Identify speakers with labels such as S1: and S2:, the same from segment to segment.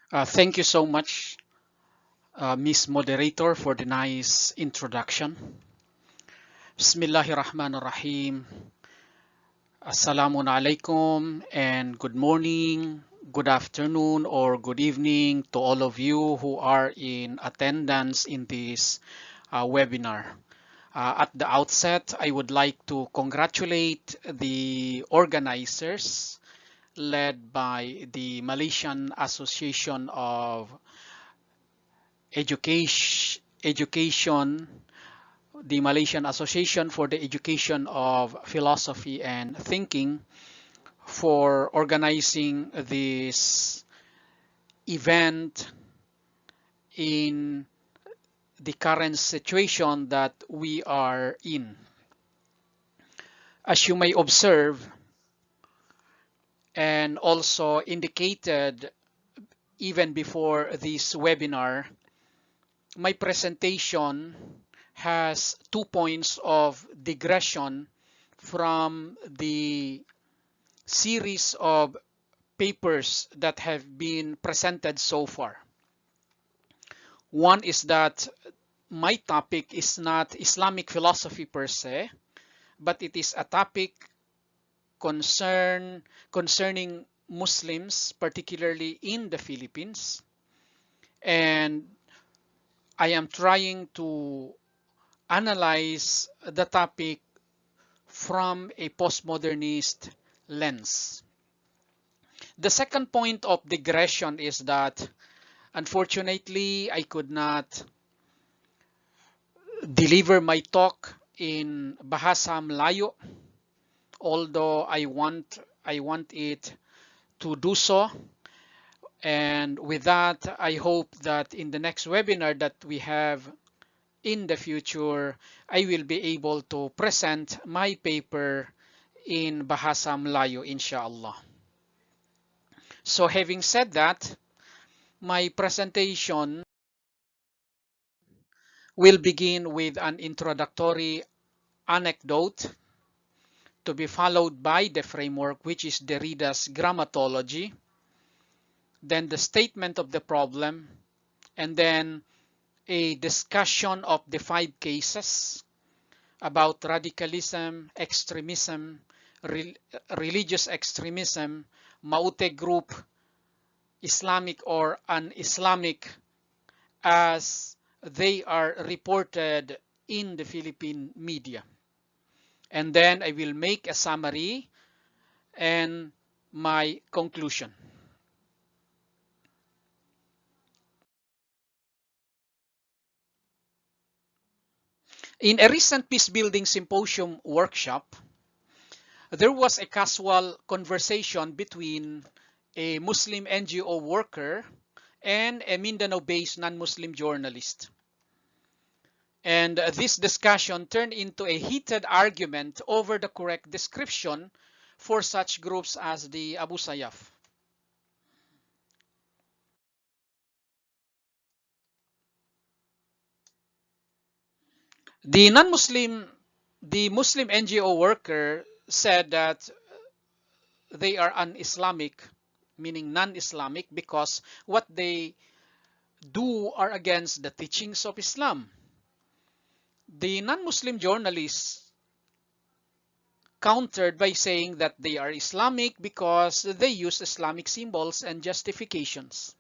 S1: Thank you so much, Miss Moderator, for the nice introduction. Bismillahirrahmanirrahim. Assalamu alaikum and good morning, good afternoon, or good evening to all of you who are in attendance in this webinar. At the outset, I would like to congratulate the organizers led by the Malaysian Association of Education, the Malaysian Association for the Education of Philosophy and Thinking, for organizing this event in the current situation that we are in. As you may observe, and also indicated even before this webinar, my presentation has 2 points of digression from the series of papers that have been presented so far. One is that my topic is not Islamic philosophy per se, but it is a topic concerning Muslims, particularly in the Philippines. And I am trying to analyze the topic from a postmodernist lens. The second point of digression is that unfortunately I could not deliver my talk in Bahasa Melayu, although I want it to do so. And with that, I hope that in the next webinar that we have in the future, I will be able to present my paper in Bahasa Melayu, inshallah. So having said that, my presentation will begin with an introductory anecdote to be followed by the framework, which is Derrida's grammatology, then the statement of the problem, and then a discussion of the 5 cases about radicalism, extremism, religious extremism, Maute group, Islamic or un-Islamic, as they are reported in the Philippine media. And then I will make a summary and my conclusion. In a recent peace-building symposium workshop, there was a casual conversation between a Muslim NGO worker and a Mindanao-based non-Muslim journalist. And this discussion turned into a heated argument over the correct description for such groups as the Abu Sayyaf. The Muslim NGO worker said that they are un-Islamic, meaning non-Islamic, because what they do are against the teachings of Islam. The non-Muslim journalist countered by saying that they are Islamic because they use Islamic symbols and justifications.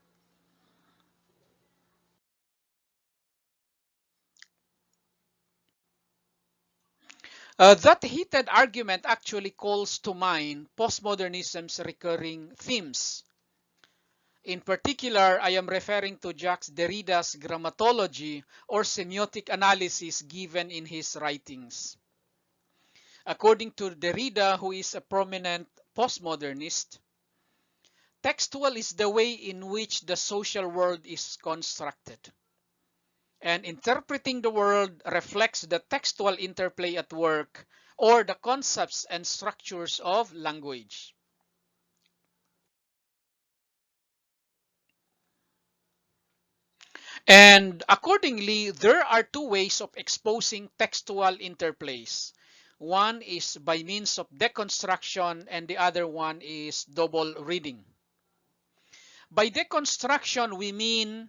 S1: That heated argument actually calls to mind postmodernism's recurring themes. In particular, I am referring to Jacques Derrida's grammatology or semiotic analysis given in his writings. According to Derrida, who is a prominent postmodernist, textual is the way in which the social world is constructed. And interpreting the world reflects the textual interplay at work or the concepts and structures of language. And accordingly, there are 2 ways of exposing textual interplays. One is by means of deconstruction and the other one is double reading. By deconstruction, we mean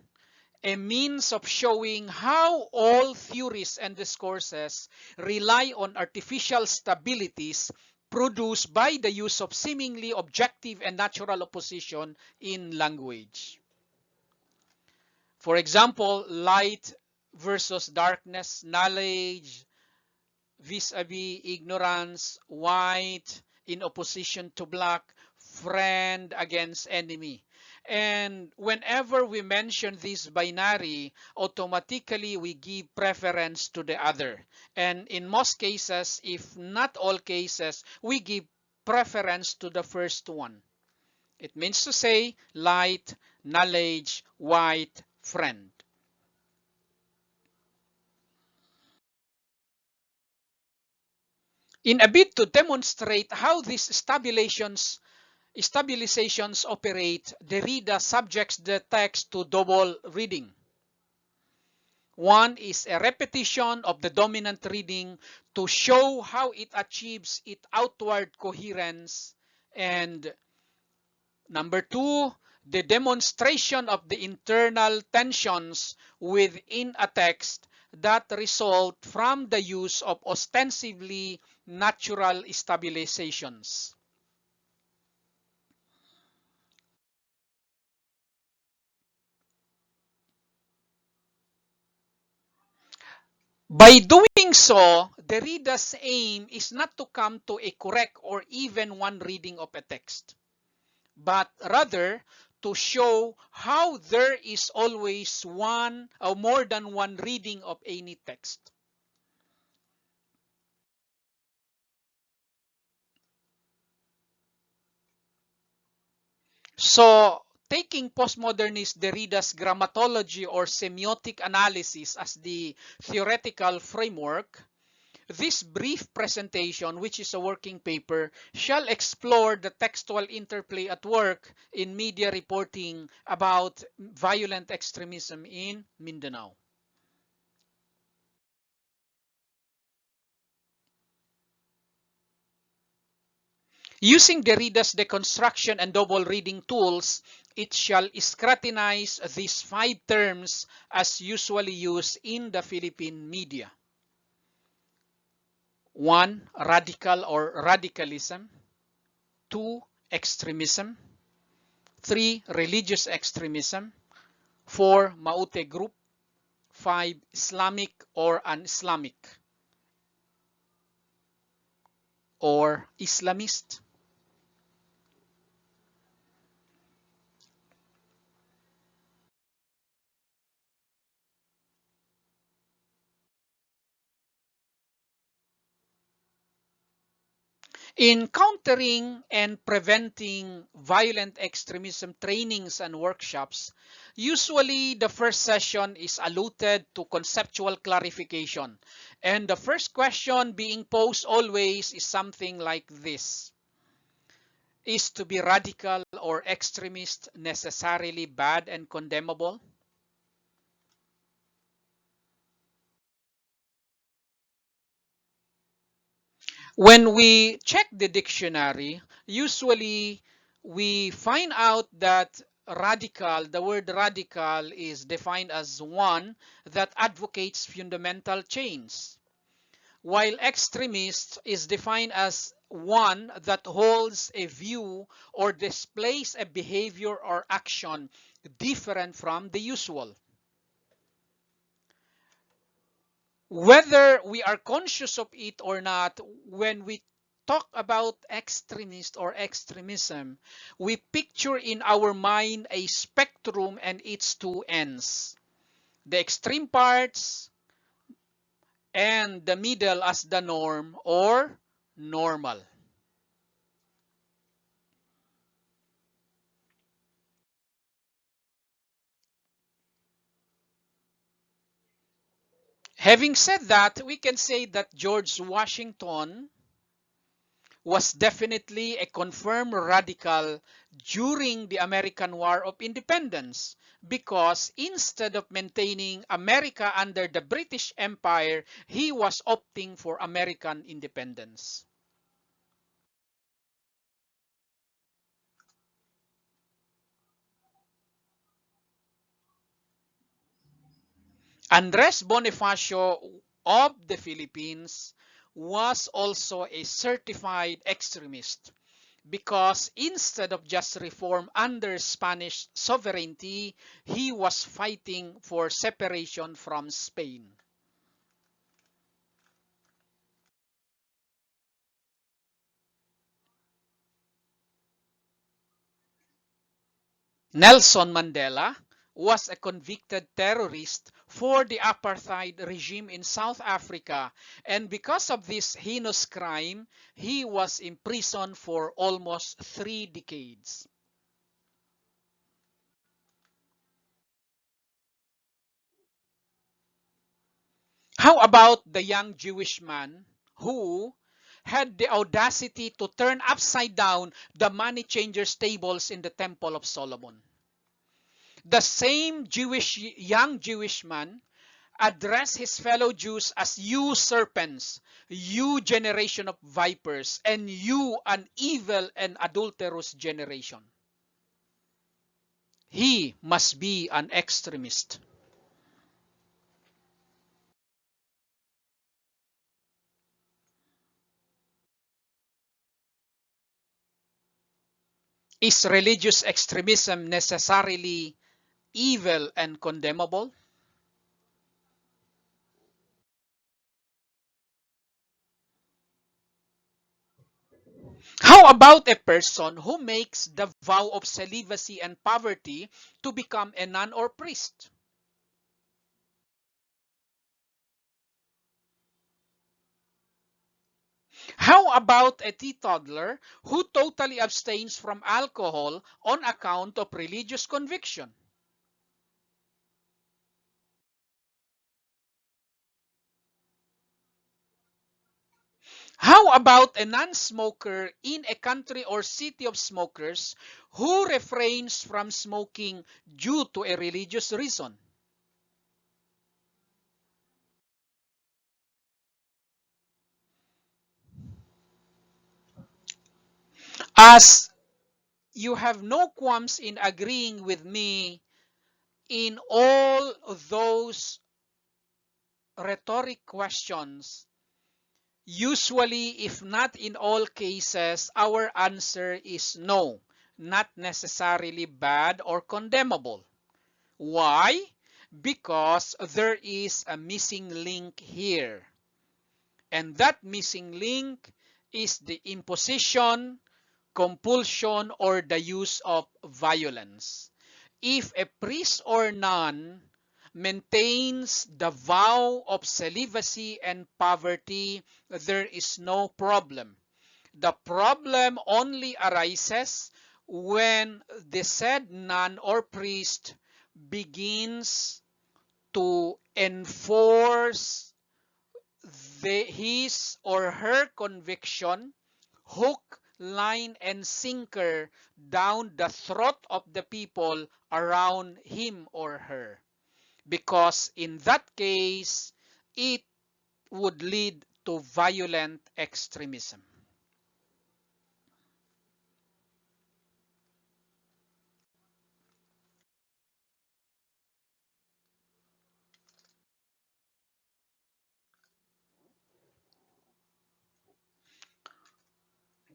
S1: a means of showing how all theories and discourses rely on artificial stabilities produced by the use of seemingly objective and natural opposition in language. For example, light versus darkness, knowledge vis-a-vis ignorance, white in opposition to black, friend against enemy. And whenever we mention this binary, automatically we give preference to the other. And in most cases, if not all cases, we give preference to the first one. It means to say light, knowledge, white, friend. In a bid to demonstrate how these stabilizations operate, Derrida subjects the text to double reading. One is a repetition of the dominant reading to show how it achieves its outward coherence, and number two, the demonstration of the internal tensions within a text that result from the use of ostensibly natural stabilizations. By doing so, Derrida's aim is not to come to a correct or even one reading of a text, but rather to show how there is always one or more than one reading of any text. So, taking postmodernist Derrida's grammatology or semiotic analysis as the theoretical framework, this brief presentation, which is a working paper, shall explore the textual interplay at work in media reporting about violent extremism in Mindanao. Using Derrida's deconstruction and double reading tools, it shall scrutinize these 5 terms as usually used in the Philippine media. 1. Radical or radicalism. 2. Extremism. 3. Religious extremism. 4. Maute group. 5. Islamic or un-Islamic or Islamist. In countering and preventing violent extremism trainings and workshops, usually the first session is allotted to conceptual clarification. And the first question being posed always is something like this. Is to be radical or extremist necessarily bad and condemnable? When we check the dictionary, usually we find out that the word radical is defined as one that advocates fundamental change, while extremist is defined as one that holds a view or displays a behavior or action different from the usual. Whether we are conscious of it or not, when we talk about extremist or extremism, we picture in our mind a spectrum and its 2 ends. The extreme parts and the middle as the norm or normal. Having said that, we can say that George Washington was definitely a confirmed radical during the American War of Independence, because instead of maintaining America under the British Empire, he was opting for American independence. Andres Bonifacio of the Philippines was also a certified extremist because instead of just reform under Spanish sovereignty, he was fighting for separation from Spain. Nelson Mandela was a convicted terrorist for the apartheid regime in South Africa, and because of this heinous crime, he was imprisoned for almost 3 decades. How about the young Jewish man who had the audacity to turn upside down the money changers' tables in the Temple of Solomon? The same young Jewish man addressed his fellow Jews as you serpents, you generation of vipers, and you an evil and adulterous generation. He must be an extremist. Is religious extremism necessarily evil and condemnable? How about a person who makes the vow of celibacy and poverty to become a nun or priest? How about a teetotaler who totally abstains from alcohol on account of religious conviction? How about a non-smoker in a country or city of smokers who refrains from smoking due to a religious reason? As you have no qualms in agreeing with me in all those rhetoric questions, usually, if not in all cases, our answer is no, not necessarily bad or condemnable. Why? Because there is a missing link here. And that missing link is the imposition, compulsion, or the use of violence. If a priest or nun maintains the vow of celibacy and poverty, there is no problem. The problem only arises when the said nun or priest begins to enforce his or her conviction, hook, line, and sinker down the throat of the people around him or her. Because in that case, it would lead to violent extremism.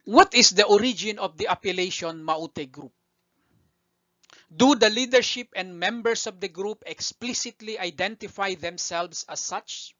S1: What is the origin of the appellation Maute Group? Do the leadership and members of the group explicitly identify themselves as such?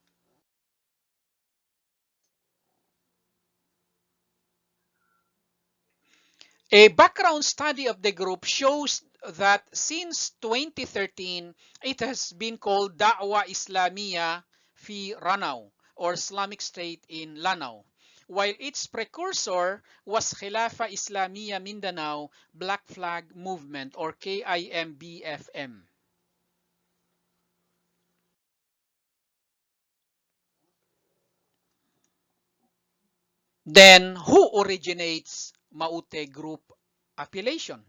S1: A background study of the group shows that since 2013, it has been called Da'wa Islamiyah fi Ranau, or Islamic State in Lanao, while its precursor was Khilafah Islamiyah Mindanao Black Flag Movement, or KIMBFM. Then, who originates Maute Group appellation?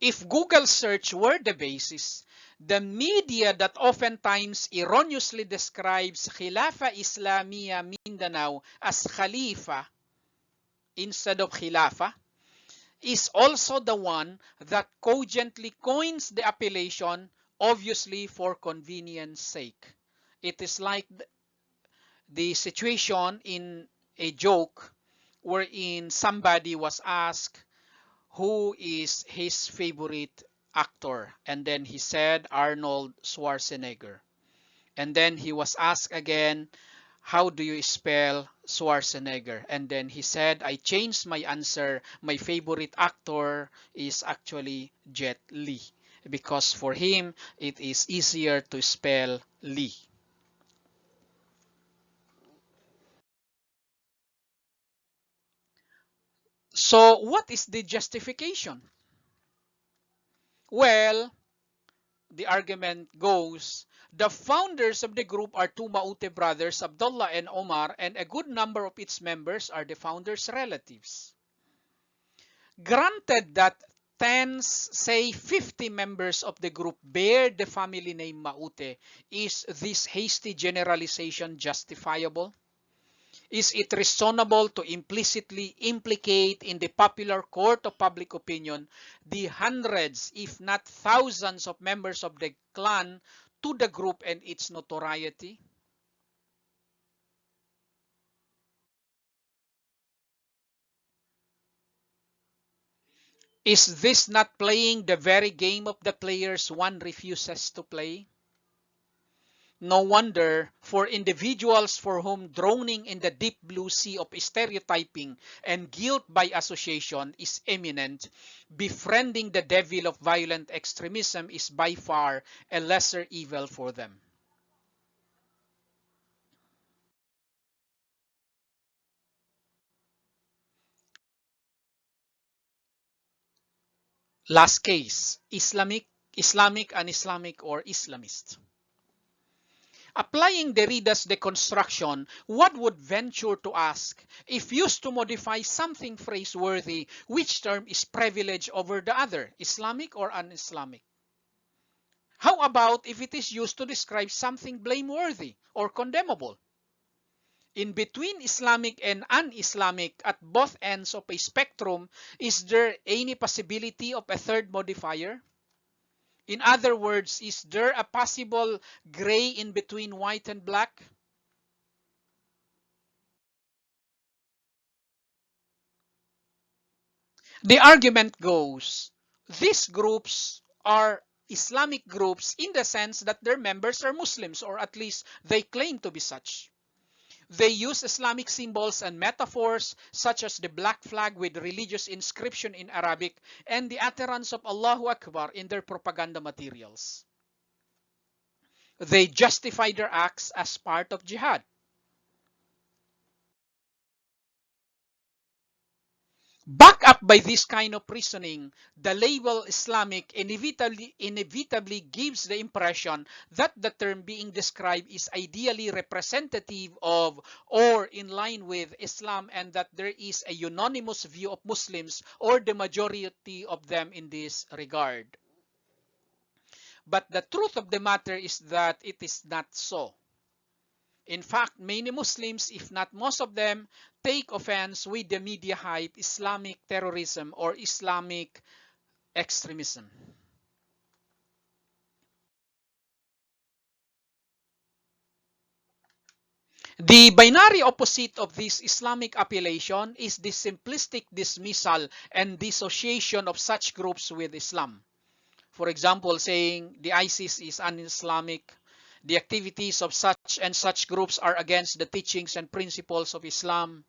S1: If Google search were the basis, the media that oftentimes erroneously describes Khilafah Islamiyah Mindanao as Khalifa instead of Khilafah is also the one that cogently coins the appellation obviously for convenience sake. It is like the situation in a joke wherein somebody was asked who is his favorite actor, and then he said Arnold Schwarzenegger. And then he was asked again, how do you spell Schwarzenegger? And then he said, I changed my answer. My favorite actor is actually Jet Li, because for him it is easier to spell Lee. So what is the justification? Well, the argument goes, the founders of the group are two Maute brothers, Abdullah and Omar, and a good number of its members are the founders' relatives. Granted that tens, say 50 members of the group bear the family name Maute, is this hasty generalization justifiable? Is it reasonable to implicitly implicate in the popular court of public opinion the hundreds, if not thousands, of members of the clan to the group and its notoriety? Is this not playing the very game of the players one refuses to play? No wonder for individuals for whom drowning in the deep blue sea of stereotyping and guilt by association is imminent, befriending the devil of violent extremism is by far a lesser evil for them. Last case, Islamic, un-Islamic, or Islamist. Applying Derrida's deconstruction, one would venture to ask, if used to modify something praiseworthy, which term is privileged over the other, Islamic or un-Islamic? How about if it is used to describe something blameworthy or condemnable? In between Islamic and un-Islamic, at both ends of a spectrum, is there any possibility of a third modifier? In other words, is there a possible gray in between white and black? The argument goes, these groups are Islamic groups in the sense that their members are Muslims, or at least they claim to be such. They use Islamic symbols and metaphors such as the black flag with religious inscription in Arabic and the utterance of Allahu Akbar in their propaganda materials. They justify their acts as part of jihad. Backed up by this kind of reasoning, the label Islamic inevitably gives the impression that the term being described is ideally representative of or in line with Islam, and that there is a unanimous view of Muslims or the majority of them in this regard. But the truth of the matter is that it is not so. In fact, many Muslims, if not most of them, take offense with the media hype Islamic terrorism or Islamic extremism. The binary opposite of this Islamic appellation is the simplistic dismissal and dissociation of such groups with Islam. For example, saying the ISIS is un-Islamic, the activities of such and such groups are against the teachings and principles of Islam.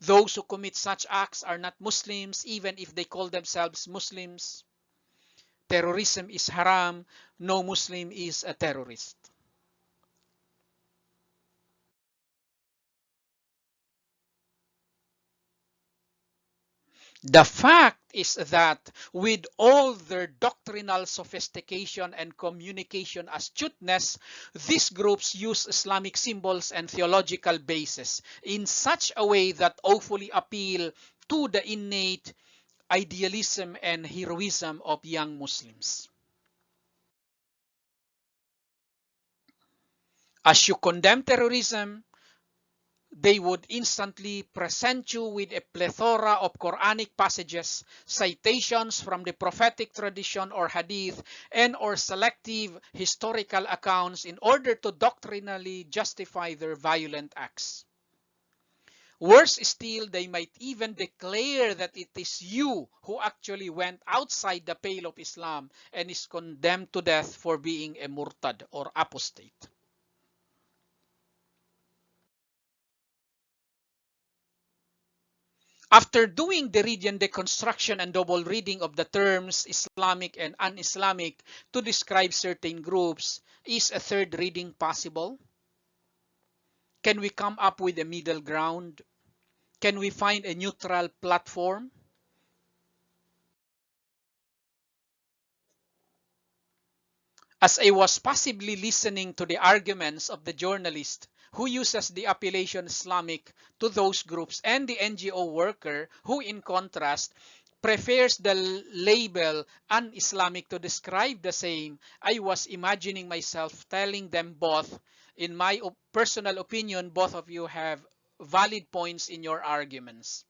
S1: Those who commit such acts are not Muslims, even if they call themselves Muslims. Terrorism is haram. No Muslim is a terrorist. The fact is that with all their doctrinal sophistication and communication astuteness, these groups use Islamic symbols and theological bases in such a way that awfully appeal to the innate idealism and heroism of young Muslims. As you condemn terrorism, They would instantly present you with a plethora of Quranic passages, citations from the prophetic tradition or hadith, and or selective historical accounts in order to doctrinally justify their violent acts. Worse still, they might even declare that it is you who actually went outside the pale of Islam and is condemned to death for being a murtad or apostate. After doing the Derridian deconstruction and double reading of the terms Islamic and un-Islamic to describe certain groups, is a third reading possible? Can we come up with a middle ground? Can we find a neutral platform? As I was passively listening to the arguments of the journalist who uses the appellation Islamic to those groups and the NGO worker who, in contrast, prefers the label un-Islamic to describe the same, I was imagining myself telling them both, in my personal opinion, both of you have valid points in your arguments.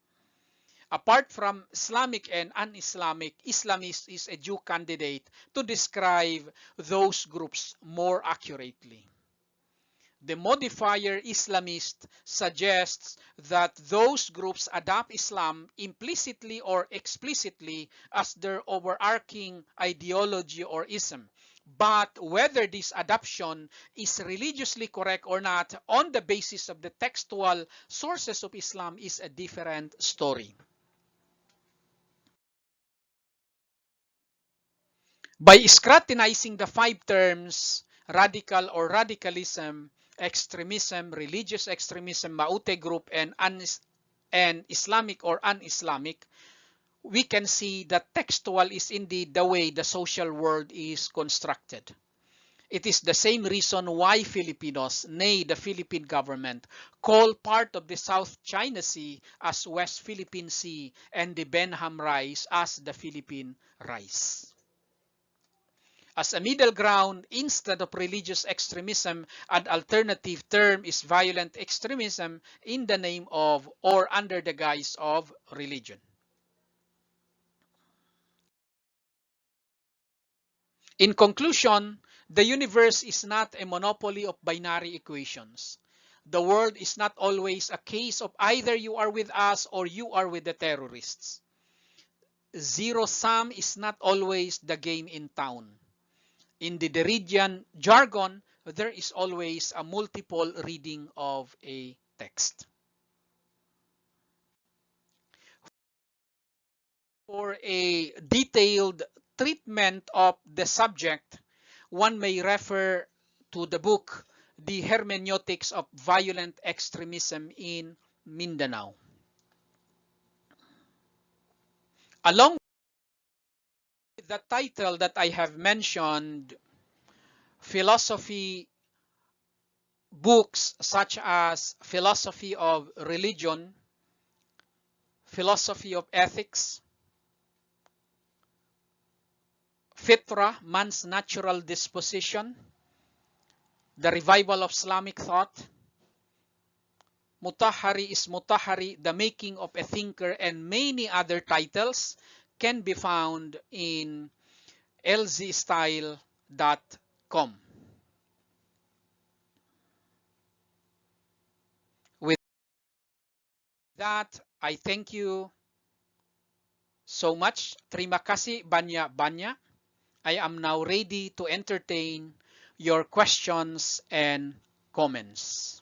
S1: Apart from Islamic and un-Islamic, Islamist is a due candidate to describe those groups more accurately. The modifier Islamist suggests that those groups adopt Islam implicitly or explicitly as their overarching ideology or ism. But whether this adoption is religiously correct or not on the basis of the textual sources of Islam is a different story. By scrutinizing the 5 terms, radical or radicalism, extremism, religious extremism, Maute group, and Islamic or un-Islamic, we can see that textual is indeed the way the social world is constructed. It is the same reason why Filipinos, nay the Philippine government, call part of the South China Sea as West Philippine Sea and the Benham Rice as the Philippine Rice. As a middle ground, instead of religious extremism, an alternative term is violent extremism in the name of or under the guise of religion. In conclusion, the universe is not a monopoly of binary equations. The world is not always a case of either you are with us or you are with the terrorists. Zero sum is not always the game in town. In the Derridian jargon, there is always a multiple reading of a text. For a detailed treatment of the subject, one may refer to the book, The Hermeneutics of Violent Extremism in Mindanao. Along with the title that I have mentioned, philosophy books such as Philosophy of Religion, Philosophy of Ethics, Fitra, Man's Natural Disposition, The Revival of Islamic Thought, Mutahari is Mutahari, The Making of a Thinker, and many other titles can be found in ElziStyle.com. With that, I thank you so much. Terima kasih banyak-banyak. I am now ready to entertain your questions and comments.